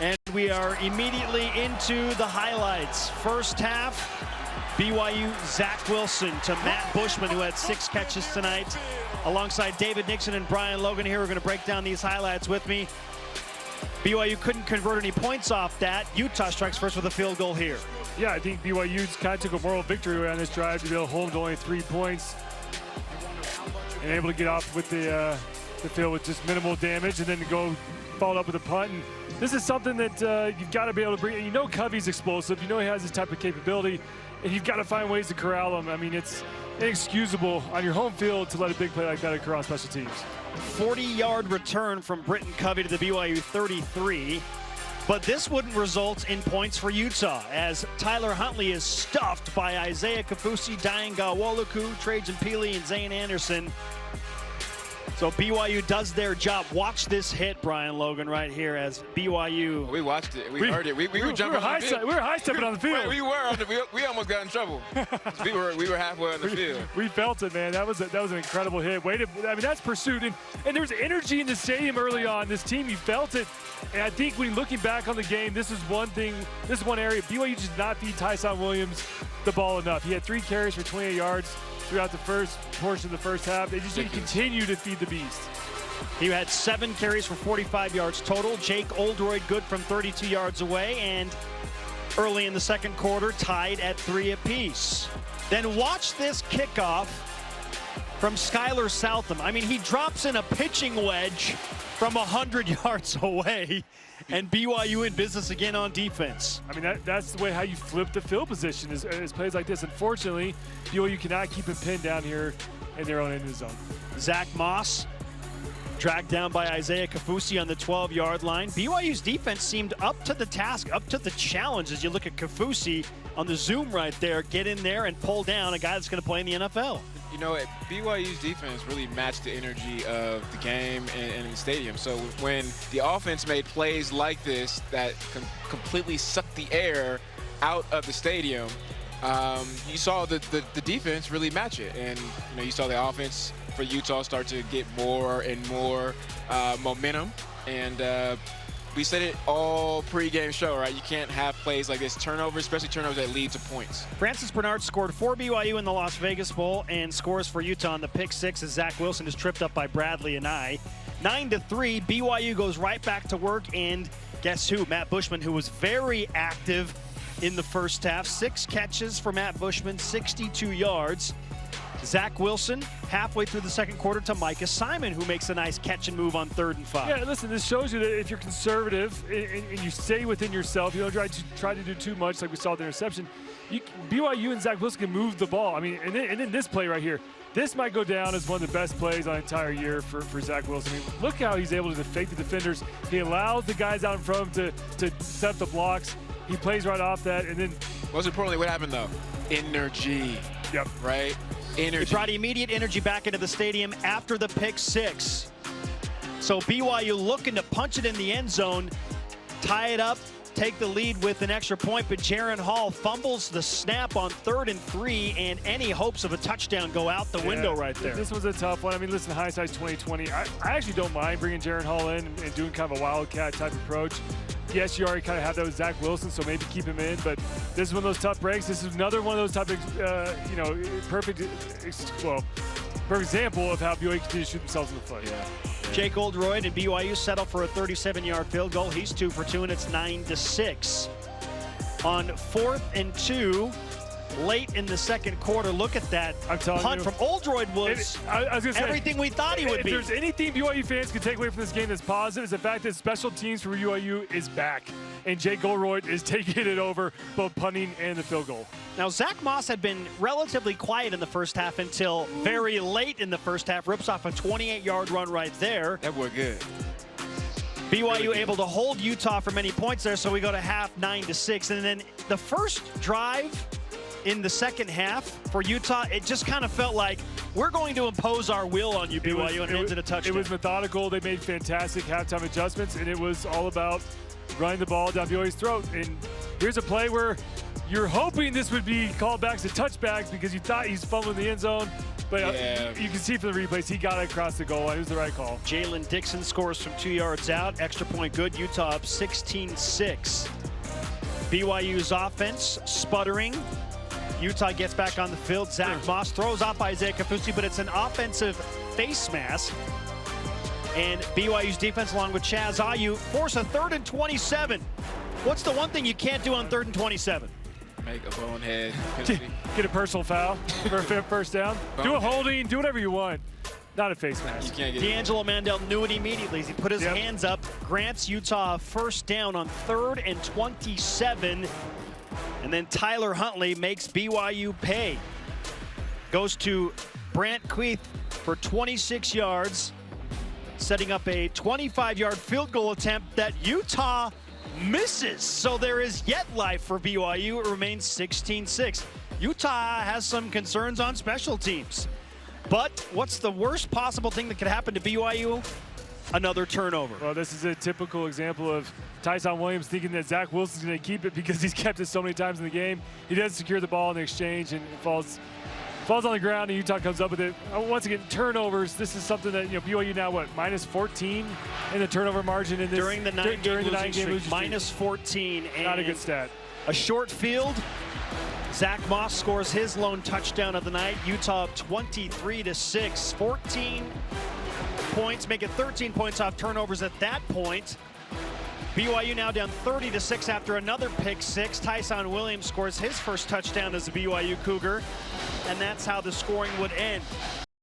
And we are immediately into the highlights. First half, BYU Zach Wilson to Matt Bushman, who had 6 catches tonight. Alongside David Nixon and Brian Logan here, we're going to break down these highlights with me. BYU couldn't convert any points off that. Utah strikes first with a field goal here. Yeah, I think BYU kind of took a moral victory on this drive to be able to hold only 3 points and able to get off with the field with just minimal damage and then to go follow up with a punt. And this is something that you've got to be able to bring. You know Covey's explosive. You know he has this type of capability, and you've got to find ways to corral him. I mean, it's inexcusable on your home field to let a big play like that occur on special teams. 40-yard return from Britton Covey to the BYU 33. But this wouldn't result in points for Utah, as Tyler Huntley is stuffed by Isaiah Kafusi, Diane Gawoluku, Trajan Peely, and Zane Anderson. So BYU does their job. Watch this hit, Brian Logan, right here as BYU. We watched it. We heard it. We were jumping on the field. We were high stepping on the field. We almost got in trouble. we were halfway on the field. We felt it, man. That was an incredible hit. I mean, that's pursuit, and there was energy in the stadium early on. This team, you felt it. And I think when looking back on the game, this is one thing. This is one area BYU just did not feed Tyson Williams the ball enough. He had 3 carries for 28 yards. Throughout the first portion of the first half. They just didn't continue to feed the beast. He had 7 carries for 45 yards total. Jake Oldroyd good from 32 yards away, and early in the second quarter tied at 3 apiece. Then watch this kickoff from Skylar Southam. I mean, he drops in a pitching wedge from 100 yards away, and BYU in business again on defense. I mean, that's the way how you flip the field position is plays like this. Unfortunately, BYU cannot keep it pinned down here in their own end of the zone. Zach Moss dragged down by Isaiah Kafusi on the 12-yard line. BYU's defense seemed up to the task, up to the challenge as you look at Kafusi on the zoom right there, get in there and pull down a guy that's going to play in the NFL. You know, BYU's defense really matched the energy of the game and the stadium. So when the offense made plays like this that completely sucked the air out of the stadium, you saw the defense really match it. And, you know, you saw the offense for Utah start to get more and more momentum. And we said it all pregame show, right? You can't have plays like this, turnovers, especially turnovers that lead to points. Francis Bernard scored for BYU in the Las Vegas Bowl and scores for Utah on the pick 6 as Zach Wilson is tripped up by Bradley and 9-3, BYU goes right back to work, and guess who? Matt Bushman, who was very active in the first half. 6 catches for Matt Bushman, 62 yards. Zach Wilson halfway through the second quarter to Micah Simon, who makes a nice catch and move on 3rd and 5. Yeah, listen, this shows you that if you're conservative and you stay within yourself, you don't try to do too much like we saw with the interception, BYU and Zach Wilson can move the ball. I mean, and then this play right here, this might go down as one of the best plays on the entire year for Zach Wilson. I mean, look how he's able to fake the defenders. He allows the guys out in front of him to set the blocks. He plays right off that, and then... Most importantly, what happened, though? Energy. Yep. Right? Energy. It brought immediate energy back into the stadium after the pick 6. So BYU looking to punch it in the end zone, tie it up, take the lead with an extra point, but Jaron Hall fumbles the snap on 3rd and 3, and any hopes of a touchdown go out the window right there. This was a tough one. I mean, listen, hindsight's 2020. I actually don't mind bringing Jaron Hall in and doing kind of a wildcat type approach. Yes, you already kind of have that with Zach Wilson, so maybe keep him in. But this is one of those tough breaks. This is another one of those type of, perfect example of how BYU continues to shoot themselves in the foot. Yeah. Jake Oldroyd and BYU settle for a 37-yard field goal. He's 2 for 2, and it's 9-6. On 4th and 2, late in the second quarter, look at that punt from Oldroyd was everything we thought he would be. If there's anything BYU fans can take away from this game that's positive, is the fact that special teams for BYU is back. And Jake Oldroyd is taking it over, both punting and the field goal. Now, Zach Moss had been relatively quiet in the first half until very late in the first half. Rips off a 28-yard run right there. That boy good. BYU able to hold Utah for many points there, so we go to half 9-6. And then the first drive in the second half for Utah, it just kind of felt like we're going to impose our will on you, BYU, and it ends in a touchdown. It was methodical. They made fantastic halftime adjustments, and it was all about running the ball down BYU's throat. And here's a play where you're hoping this would be called back to touchbacks because you thought he's fumbling the end zone. But Yeah. you can see from the replays, he got it across the goal line. It was the right call. Jalen Dixon scores from 2 yards out. Extra point good. Utah up 16-6. BYU's offense sputtering. Utah gets back on the field. Zach Moss throws off Isaiah Kafusi, but it's an offensive face mask. And BYU's defense, along with Chaz Ayu, force a 3rd and 27. What's the one thing you can't do on 3rd and 27? Make a bonehead. Get a personal foul for a first down. Do a holding. Do whatever you want. Not a face mask. You can't get D'Angelo Mandel knew it immediately as he put his hands up, grants Utah a first down on 3rd and 27. And then Tyler Huntley makes BYU pay. Goes to Brant Queeth for 26 yards, setting up a 25-yard field goal attempt that Utah misses. So there is yet life for BYU. It remains 16-6. Utah has some concerns on special teams. But what's the worst possible thing that could happen to BYU? Another turnover. Well, this is a typical example of Tyson Williams thinking that Zach Wilson's going to keep it because he's kept it so many times in the game. He does secure the ball in the exchange, and it falls on the ground, and Utah comes up with it. Once again, turnovers. This is something that, BYU now, what, minus 14 in the turnover margin in this during the nine-game losing streak. Minus 14. And not a good stat. A short field. Zach Moss scores his lone touchdown of the night. Utah up 23-6. 14 points, make it 13 points off turnovers at that point. BYU now down 30-6 after another pick six. Tyson Williams scores his first touchdown as a BYU Cougar, and that's how the scoring would end.